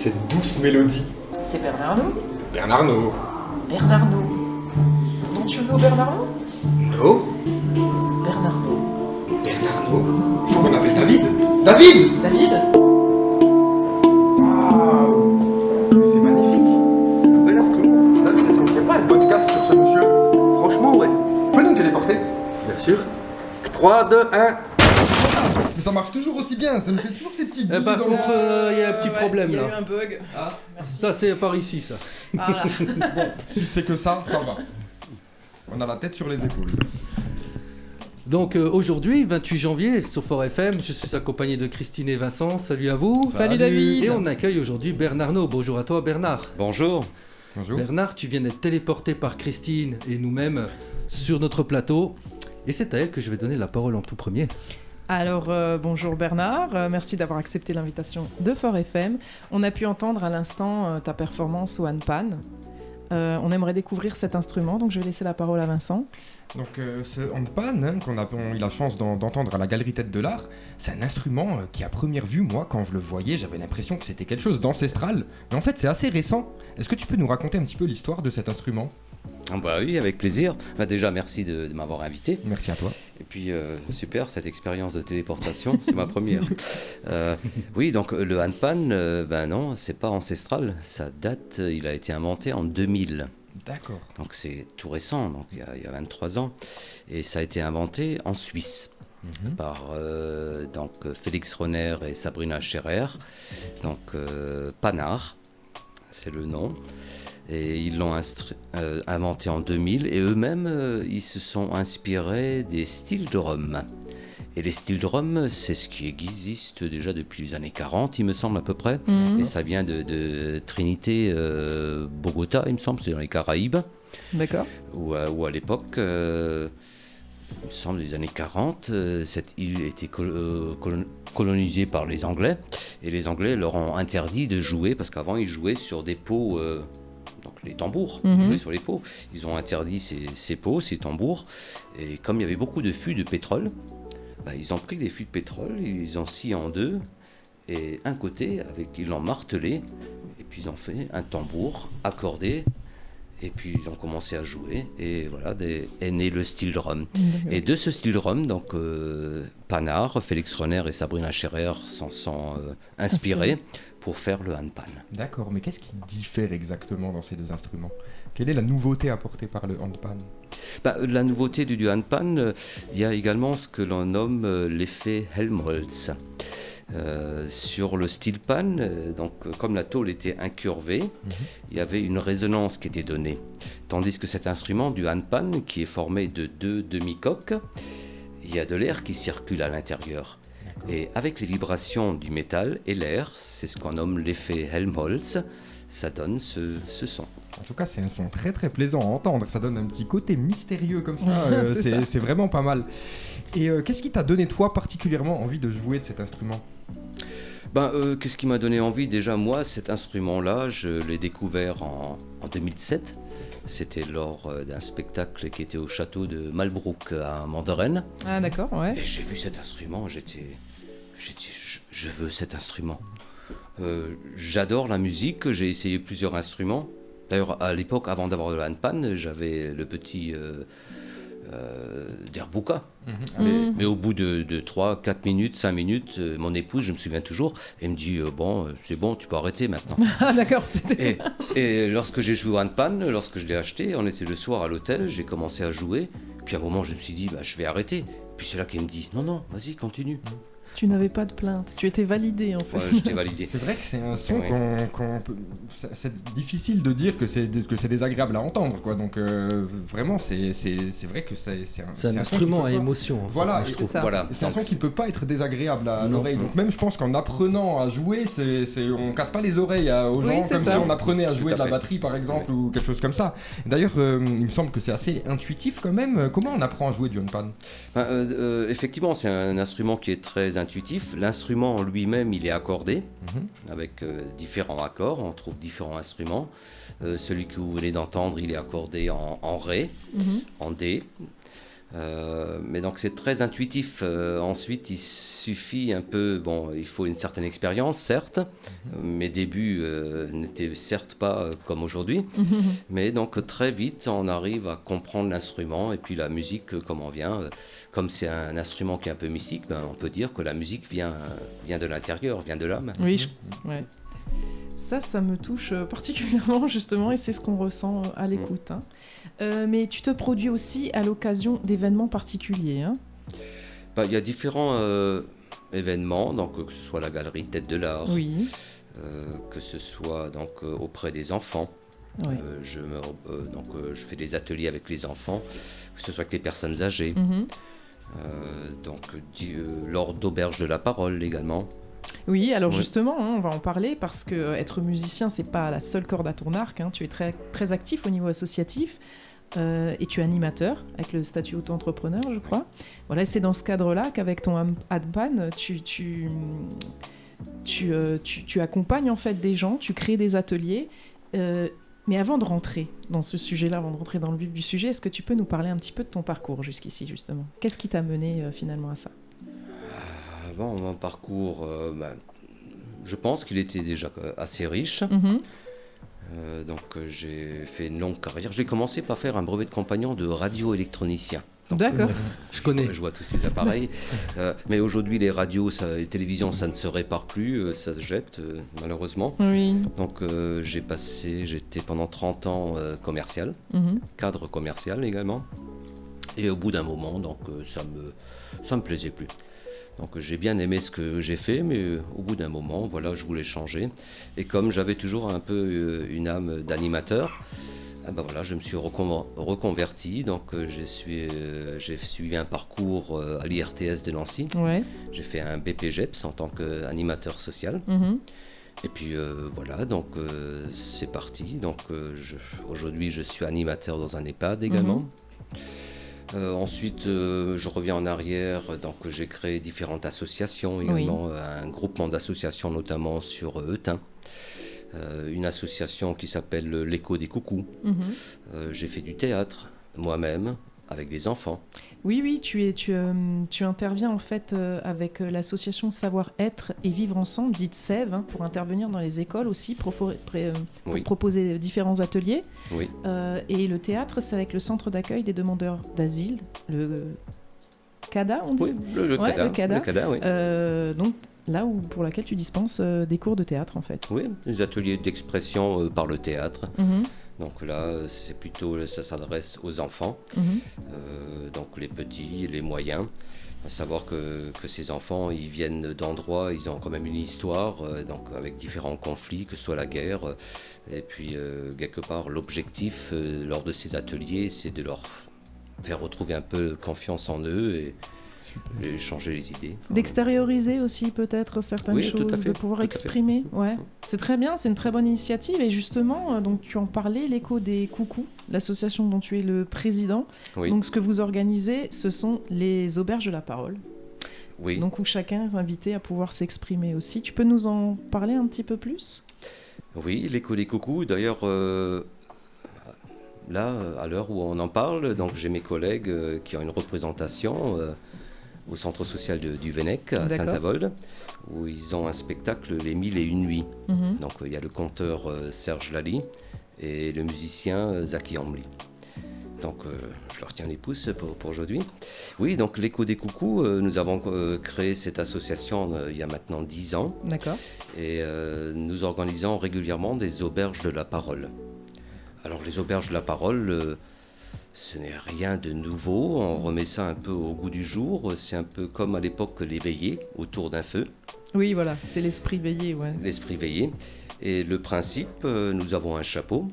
cette douce mélodie? C'est Bernardo. Bernardo. Bernardo. Don't you know Bernardo? No. Bernardo. Bernardo. Faut qu'on appelle David. David. David? Waouh. Mais c'est magnifique. C'est un bel instrument. David, est-ce qu'on ferait pas un podcast sur ce monsieur? Franchement, ouais. Tu peux nous téléporter? Bien sûr. 3, 2, 1. Mais ça marche toujours aussi bien, ça me fait toujours ces petits billes Par dans contre, le- il y a un petit problème Il y a eu là. un bug. Ah, Merci. ça c'est par ici ça. Voilà. Si c'est que ça va. On a la tête sur les épaules. Donc aujourd'hui, 28 janvier, sur Fort FM, je suis accompagné de Christine et Vincent. Salut à vous. Salut David. Et on accueille aujourd'hui Bernardo. Bonjour à toi Bernard. Bonjour. Bonjour. Bernard, tu viens d'être téléporté par Christine et nous-mêmes sur notre plateau. Et c'est à elle que je vais donner la parole en tout premier. Alors, bonjour Bernard, merci d'avoir accepté l'invitation de Fort FM. On a pu entendre à l'instant ta performance au handpan. On aimerait découvrir cet instrument, donc je vais laisser la parole à Vincent. Donc ce handpan qu'on a eu la chance d'entendre à la Galerie Tête de l'Art, c'est un instrument qui à première vue, moi quand je le voyais, j'avais l'impression que c'était quelque chose d'ancestral. Mais en fait c'est assez récent. Est-ce que tu peux nous raconter un petit peu l'histoire de cet instrument? Ah bah oui, avec plaisir. Bah déjà, merci de m'avoir invité. Merci à toi. Et puis, super, cette expérience de téléportation, c'est ma première. Oui, donc le handpan, ben non, c'est pas ancestral. Ça date, il a été inventé en 2000. D'accord. Donc c'est tout récent, donc il y a 23 ans. Et ça a été inventé en Suisse. Par donc, Félix Rohner et Sabrina Scherer. Donc Panard, c'est le nom. Et ils l'ont inventé en 2000 et eux-mêmes, ils se sont inspirés des styles de Rome. Et les styles de Rome, c'est ce qui existe déjà depuis les années 40, il me semble à peu près. Et ça vient de Trinité, Bogota, il me semble, c'est dans les Caraïbes. D'accord. Où à l'époque, il me semble des années 40, cette île était colonisée par les Anglais. Et les Anglais leur ont interdit de jouer, parce qu'avant ils jouaient sur des pots... donc les tambours, ils jouaient sur les pots. Ils ont interdit ces pots, ces tambours. Et comme il y avait beaucoup de fûts de pétrole, bah, ils ont pris les fûts de pétrole, ils les ont sciés en deux. Et un côté, ils l'ont martelé. Et puis ils ont fait un tambour accordé. Et puis ils ont commencé à jouer. Et voilà, est né le style drum. Et de ce style drum, donc Panard, Félix Rohner et Sabrina Scherer s'en sont inspirés pour faire le handpan. D'accord, mais qu'est-ce qui diffère exactement dans ces deux instruments? Quelle est la nouveauté apportée par le handpan? Bah, la nouveauté du handpan, il y a également ce que l'on nomme l'effet Helmholtz. Sur le steel pan, donc comme la tôle était incurvée, il y avait une résonance qui était donnée. Tandis que cet instrument du handpan, qui est formé de deux demi-coques, il y a de l'air qui circule à l'intérieur. Et avec les vibrations du métal et l'air, c'est ce qu'on nomme l'effet Helmholtz, ça donne ce son. En tout cas, c'est un son très très plaisant à entendre. Ça donne un petit côté mystérieux comme ça. C'est vraiment pas mal. Et qu'est-ce qui t'a donné toi particulièrement envie de jouer de cet instrument? Qu'est-ce qui m'a donné envie? Déjà, moi, cet instrument-là, je l'ai découvert en 2007. C'était lors d'un spectacle qui était au château de Malbrook à Manderen. Ah d'accord, ouais. Et j'ai vu cet instrument, j'ai dit, je veux cet instrument. J'adore la musique, j'ai essayé plusieurs instruments. D'ailleurs, à l'époque, avant d'avoir le handpan, j'avais le petit derbuka. Mais au bout de 3, 4 minutes, 5 minutes, mon épouse, je me souviens toujours, elle me dit c'est bon, tu peux arrêter maintenant. Ah d'accord, c'était... Et lorsque j'ai joué au handpan, lorsque je l'ai acheté, on était le soir à l'hôtel, j'ai commencé à jouer. Puis à un moment, je me suis dit, je vais arrêter. Puis c'est là qu'elle me dit, non, vas-y, continue. Tu n'avais pas de plainte, tu étais validé en fait. Ouais, j'étais validé. C'est vrai que c'est un son Ouais. c'est difficile de dire que c'est désagréable à entendre, quoi. Donc vraiment, c'est vrai que c'est un C'est un son instrument qui à peut pas- émotion. En fait, Voilà, moi, je trouve. ça. Voilà. C'est un son qui peut pas être désagréable à Non. l'oreille. Donc même, je pense qu'en apprenant à jouer, on casse pas les oreilles aux Oui, gens c'est comme ça. si on apprenait à jouer Tout à de la fait. batterie, par exemple, ou quelque chose comme ça. D'ailleurs, il me semble que c'est assez intuitif quand même. Comment on apprend à jouer du handpan? Effectivement, c'est un instrument qui est très intuitif. L'instrument en lui-même, il est accordé avec différents accords. On trouve différents instruments. Celui que vous venez d'entendre, il est accordé en Ré, en D, Mais donc c'est très intuitif. Ensuite, il suffit un peu, il faut une certaine expérience, certes. Mes débuts n'étaient certes pas comme aujourd'hui, mais donc très vite, on arrive à comprendre l'instrument et puis la musique, comme on vient. Comme c'est un instrument qui est un peu mystique, on peut dire que la musique vient de l'intérieur, vient de l'âme. Oui, ouais. Ça me touche particulièrement justement et c'est ce qu'on ressent à l'écoute. Hein. Mais tu te produis aussi à l'occasion d'événements particuliers. Hein. Il y a différents événements, donc que ce soit la galerie Tête de l'Art, Oui. que ce soit donc auprès des enfants. Ouais. Je fais des ateliers avec les enfants, que ce soit avec les personnes âgées. Lors d'auberges de la parole également. Oui, alors justement, on va en parler parce que être musicien, c'est pas la seule corde à ton arc. Hein. Tu es très, très actif au niveau associatif et tu es animateur avec le statut auto-entrepreneur, je crois. Voilà, et c'est dans ce cadre-là qu'avec ton Handpan, tu accompagnes en fait des gens, tu crées des ateliers. Mais avant de rentrer dans ce sujet-là, avant de rentrer dans le vif du sujet, est-ce que tu peux nous parler un petit peu de ton parcours jusqu'ici, justement ? Qu'est-ce qui t'a mené finalement à ça ? Mon parcours, je pense qu'il était déjà assez riche. J'ai fait une longue carrière. J'ai commencé par faire un brevet de compagnon de radioélectronicien. D'accord. Je connais. Je vois tous ces appareils. Mais aujourd'hui, les radios, les télévisions, ça ne se répare plus, ça se jette, malheureusement. Oui. Donc j'étais pendant 30 ans commercial, cadre commercial également. Et au bout d'un moment, ça me plaisait plus. Donc j'ai bien aimé ce que j'ai fait, mais au bout d'un moment, voilà, je voulais changer. Et comme j'avais toujours un peu une âme d'animateur, je me suis reconverti. Donc j'ai suivi un parcours à l'IRTS de Nancy. Ouais. J'ai fait un BPGEPS en tant qu'animateur social. Et puis c'est parti. Donc aujourd'hui, je suis animateur dans un EHPAD également. Ensuite, je reviens en arrière, donc j'ai créé différentes associations également, un groupement d'associations notamment sur Eutin, une association qui s'appelle l'Écho des Coucous. J'ai fait du théâtre moi-même avec des enfants. Oui, tu interviens en fait avec l'association Savoir-être et Vivre Ensemble, dite SEV, pour intervenir dans les écoles aussi, pour proposer différents ateliers. Oui. Et le théâtre, c'est avec le centre d'accueil des demandeurs d'asile, le CADA, on dit. Oui, le CADA, oui. Donc là pour laquelle tu dispenses des cours de théâtre en fait. Oui, des ateliers d'expression par le théâtre. Donc là, ça s'adresse aux enfants, donc les petits, les moyens. À savoir que ces enfants, ils viennent d'endroits, ils ont quand même une histoire, donc avec différents conflits, que ce soit la guerre. Et puis, quelque part, l'objectif lors de ces ateliers, c'est de leur faire retrouver un peu confiance en eux et changer les idées. D'extérioriser aussi peut-être certaines choses, tout à fait, de pouvoir exprimer. Ouais. C'est très bien, c'est une très bonne initiative. Et justement, donc tu en parlais, l'Écho des Coucous, l'association dont tu es le président. Oui. Donc ce que vous organisez, ce sont les auberges de la parole. Oui. Donc où chacun est invité à pouvoir s'exprimer aussi. Tu peux nous en parler un petit peu plus ? Oui, l'Écho des Coucous. D'ailleurs, là, à l'heure où on en parle, donc j'ai mes collègues qui ont une représentation au centre social du Vennec à Saint-Avold, où ils ont un spectacle Les 1001 nuits. Donc il y a le conteur Serge Lally et le musicien Zaki Ambly. Donc je leur tiens les pouces pour aujourd'hui. Oui, donc l'Écho des Coucous, nous avons créé cette association il y a maintenant 10 ans. D'accord. Et nous organisons régulièrement des auberges de la parole. Alors les auberges de la parole, ce n'est rien de nouveau, on remet ça un peu au goût du jour, c'est un peu comme à l'époque les veillées autour d'un feu. Oui, voilà, c'est l'esprit veillé, ouais. L'esprit veillé. Et le principe, nous avons un chapeau,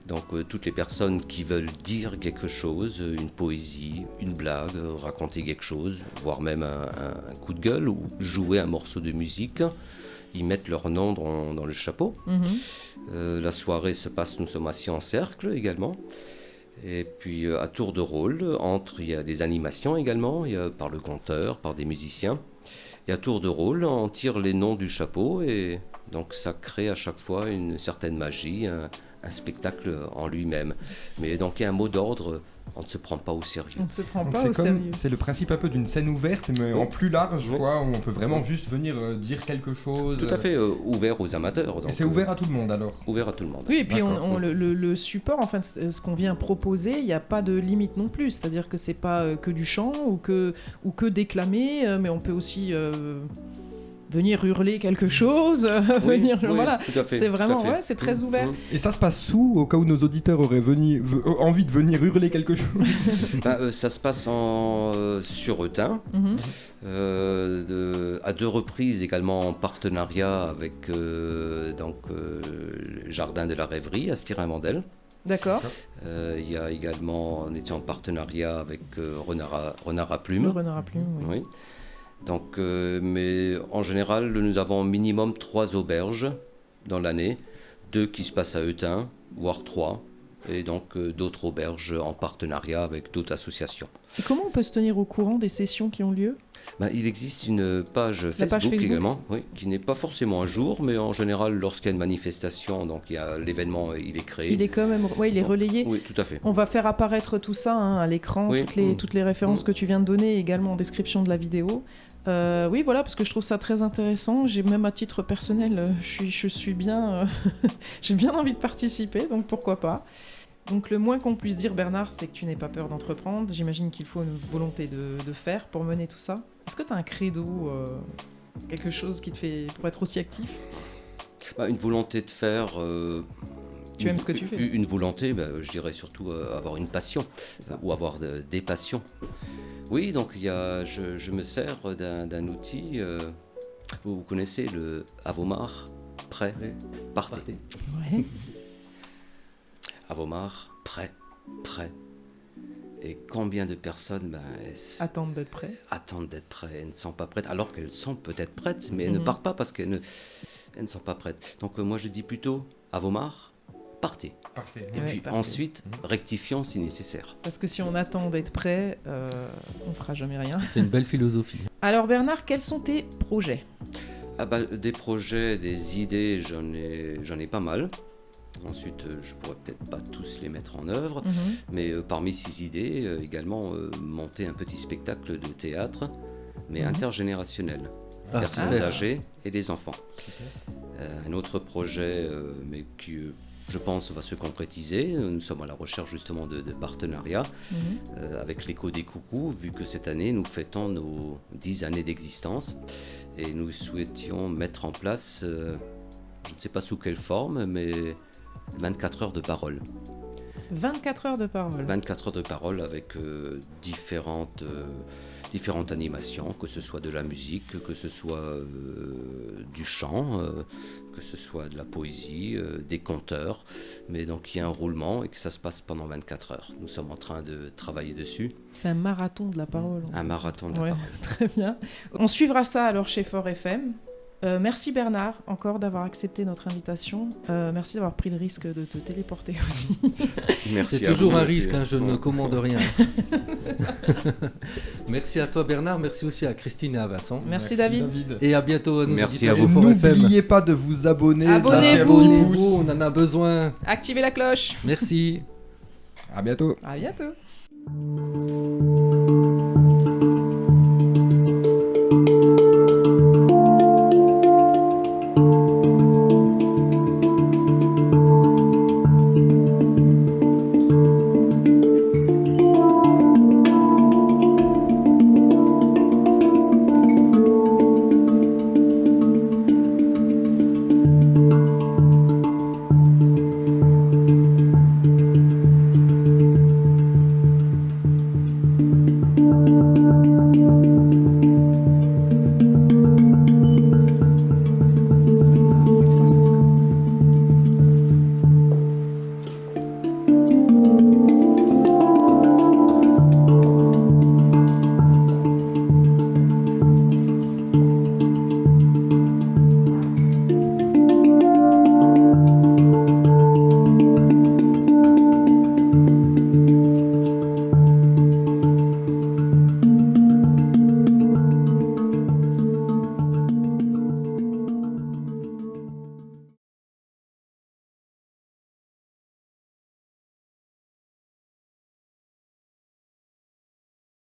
donc toutes les personnes qui veulent dire quelque chose, une poésie, une blague, raconter quelque chose, voire même un coup de gueule ou jouer un morceau de musique, ils mettent leur nom dans le chapeau. La soirée se passe, nous sommes assis en cercle également. Et puis à tour de rôle, il y a des animations également, par le conteur, par des musiciens. Et à tour de rôle, on tire les noms du chapeau et donc ça crée à chaque fois une certaine magie, un spectacle en lui-même. Mais donc il y a un mot d'ordre on ne se prend pas au sérieux. On ne se prend Donc pas au sérieux. c'est le principe un peu d'une scène ouverte, mais en plus large, Oui. quoi, où on peut vraiment juste venir dire quelque chose. Tout à fait ouvert aux amateurs. Et Donc, c'est ouvert à tout le monde alors. ouvert à tout le monde. Oui, et puis D'accord, le support, enfin, ce qu'on vient proposer, il n'y a pas de limite non plus. C'est-à-dire que c'est pas que du chant ou que déclamer, mais on peut aussi venir hurler quelque chose, Oui, venir, oui, voilà. tout à fait, C'est tout vraiment, à fait. ouais, c'est très ouvert. Et ça se passe où, au cas où nos auditeurs auraient envie de venir hurler quelque chose? Ça se passe sur Eutin, Mhm. à 2 reprises également en partenariat avec le Jardin de la Rêverie à Styrin-Mandel. D'accord. Il y a également, on était en partenariat avec Renard à Plume. Le renard à plume, oui. Oui. Donc, mais en général, nous avons minimum 3 auberges dans l'année, 2 qui se passent à Eutin, voire 3, et donc d'autres auberges en partenariat avec d'autres associations. Et comment on peut se tenir au courant des sessions qui ont lieu? Il existe une page Facebook, également, oui, qui n'est pas forcément un jour, mais en général, lorsqu'il y a une manifestation, donc il y a l'événement, il est créé. Il est quand même, ouais, il est relayé. Oui, tout à fait. On va faire apparaître tout ça à l'écran, Oui. toutes les références que tu viens de donner, également en description de la vidéo. Oui, voilà, parce que je trouve ça très intéressant. J'ai même à titre personnel, je suis bien, j'ai bien envie de participer, donc pourquoi pas. Donc le moins qu'on puisse dire, Bernard, c'est que tu n'aies pas peur d'entreprendre. J'imagine qu'il faut une volonté de faire pour mener tout ça. Est-ce que tu as un credo, quelque chose qui te fait pour être aussi actif? Une volonté de faire. Tu aimes ce que tu fais? Une volonté, je dirais surtout avoir une passion, ou avoir des passions. Oui, donc je me sers d'un outil, vous connaissez le Avomar, prêt, partez. Ouais. Avomar, prêt. Et combien de personnes Attendre d'être prêt. attendent d'être prêtes, elles ne sont pas prêtes, alors qu'elles sont peut-être prêtes, mais elles ne partent pas parce qu'elles ne sont pas prêtes. Donc moi je dis plutôt, Avomar, partez. Parfait. Et Ouais, puis parfait. ensuite, rectifions si nécessaire. Parce que si on attend d'être prêt, on fera jamais rien. C'est une belle philosophie. Alors Bernard, quels sont tes projets? Des projets, des idées, j'en ai pas mal. Ensuite, je pourrais peut-être pas tous les mettre en œuvre, mais parmi ces idées, également monter un petit spectacle de théâtre, mais intergénérationnel. Personnes âgées et des enfants. Un autre projet, mais qui, je pense, va se concrétiser. Nous sommes à la recherche justement de partenariats avec l'Écho des Coucous, vu que cette année, nous fêtons nos 10 années d'existence et nous souhaitions mettre en place, je ne sais pas sous quelle forme, mais 24 heures de parole. 24 heures de parole. 24 heures de parole avec différentes animations, que ce soit de la musique, que ce soit du chant, que ce soit de la poésie, des conteurs. Mais donc il y a un roulement et que ça se passe pendant 24 heures. Nous sommes en train de travailler dessus. C'est un marathon de la parole. Un marathon de la Ouais, parole. très bien. On suivra ça alors chez Fort FM. Merci Bernard encore d'avoir accepté notre invitation. Merci d'avoir pris le risque de te téléporter aussi. Merci C'est à toujours vous, un et puis, risque, je ne commande rien. Merci à toi Bernard, merci aussi à Christine et à Vincent. Merci David. Et à bientôt à nos Merci auditeurs à vous. de Fort FM. N'oubliez pas de vous abonner. Abonnez-vous. de lâcher un petit Abonnez-vous, pouce. on en a besoin. Activez la cloche. Merci. À bientôt. À bientôt.